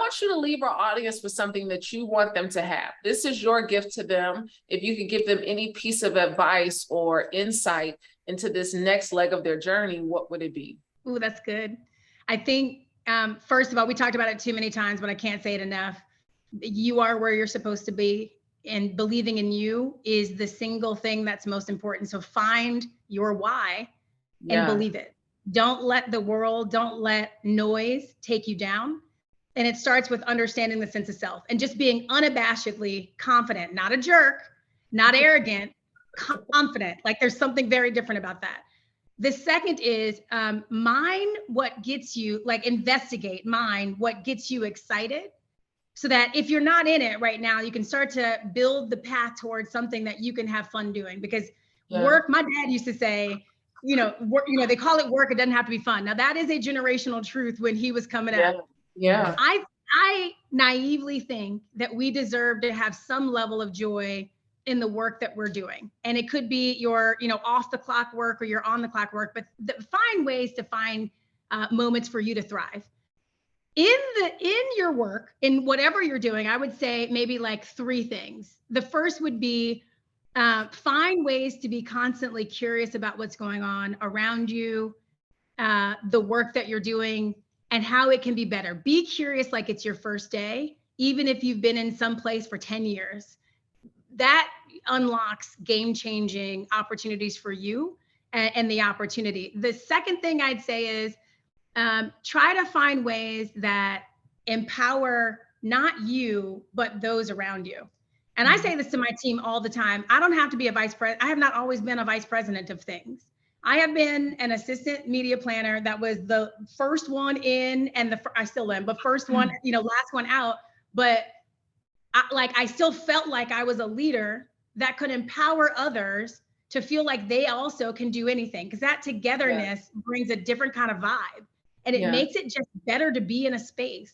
want you to leave our audience with something that you want them to have. This is your gift to them. If you could give them any piece of advice or insight into this next leg of their journey, what would it be? Ooh, that's good. I think, first of all, we talked about it too many times, but I can't say it enough. You are where you're supposed to be, and believing in you is the single thing that's most important. So find your why and believe it. Don't let the world, don't let noise take you down. And it starts with understanding the sense of self and just being unabashedly confident, not a jerk, not arrogant, confident. Like there's something very different about that. The second is mine what gets you, like investigate mine what gets you excited, so that if you're not in it right now, you can start to build the path towards something that you can have fun doing. Because work, my dad used to say, work, they call it work, it doesn't have to be fun. Now that is a generational truth when he was coming up. Yeah. I naively think that we deserve to have some level of joy in the work that we're doing. And it could be your, off the clock work or your on the clock work, but find ways to find moments for you to thrive. In your work, in whatever you're doing, I would say maybe like 3 things. The first would be find ways to be constantly curious about what's going on around you, the work that you're doing, and how it can be better. Be curious like it's your first day, even if you've been in some place for 10 years. That unlocks game-changing opportunities for you and the opportunity. The second thing I'd say is try to find ways that empower not you, but those around you. And I say this to my team all the time. I don't have to be a vice president. I have not always been a vice president of things. I have been an assistant media planner that was the first one in, and I still am, but first one, last one out. But I still felt like I was a leader that could empower others to feel like they also can do anything, because that togetherness brings a different kind of vibe, and it makes it just better to be in a space.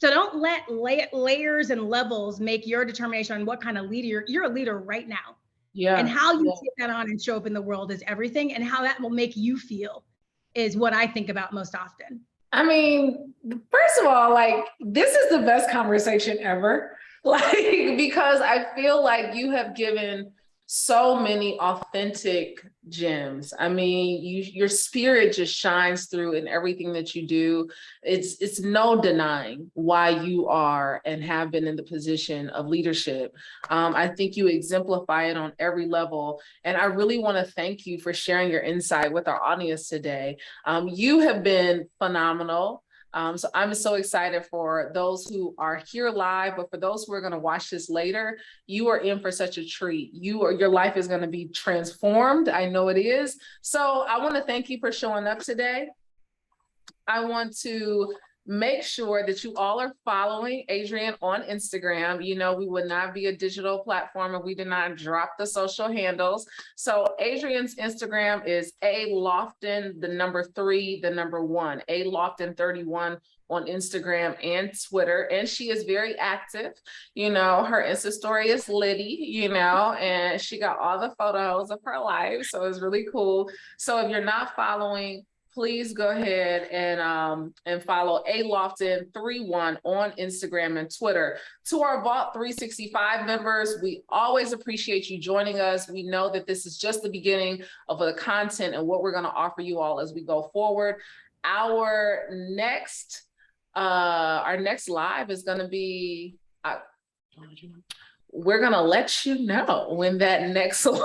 So don't let layers and levels make your determination on what kind of leader you're a leader right now. And how you take that on and show up in the world is everything, and how that will make you feel is what I think about most often. I mean, first of all, like, this is the best conversation ever. Like, because I feel like you have given so many authentic gems. I mean, your spirit just shines through in everything that you do. It's no denying why you are and have been in the position of leadership. I think you exemplify it on every level. And I really want to thank you for sharing your insight with our audience today. You have been phenomenal. So I'm so excited for those who are here live, but for those who are going to watch this later, you are in for such a treat. Your life is going to be transformed. I know it is. So I want to thank you for showing up today. I want to make sure that you all are following Adrienne on Instagram. We would not be a digital platform if we did not drop the social handles. So Adrienne's Instagram is A-Lofton, 3, 1, A-Lofton 31 on Instagram and Twitter. And she is very active. Her Insta story is litty, and she got all the photos of her life. So it's really cool. So if you're not following, please go ahead and follow A-Lofton 31 on Instagram and Twitter. To our Vault 365 members, we always appreciate you joining us. We know that this is just the beginning of the content and what we're going to offer you all as we go forward. Our next live is going to be, we're going to let you know when that next live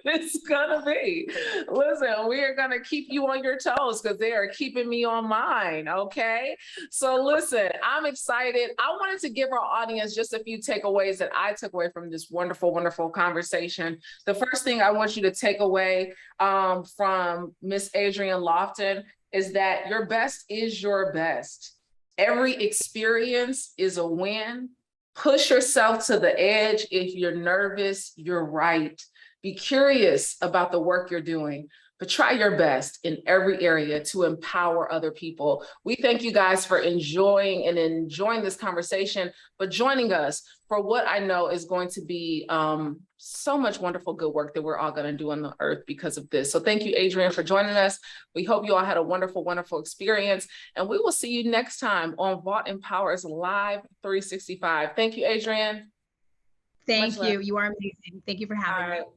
it's gonna be. Listen, we are gonna keep you on your toes because they are keeping me on mine. Okay. So listen, I'm excited. I wanted to give our audience just a few takeaways that I took away from this wonderful, wonderful conversation. The first thing I want you to take away from Miss Adrienne Lofton is that your best is your best. Every experience is a win. Push yourself to the edge. If you're nervous, you're right. Be curious about the work you're doing. but try your best in every area to empower other people. We thank you guys for enjoying this conversation, but joining us for what I know is going to be so much wonderful good work that we're all going to do on the earth because of this. So thank you, Adrienne, for joining us. We hope you all had a wonderful, wonderful experience, and we will see you next time on Vault Empowers Live 365. Thank you, Adrienne. Thank you. You are amazing. Thank you for having me.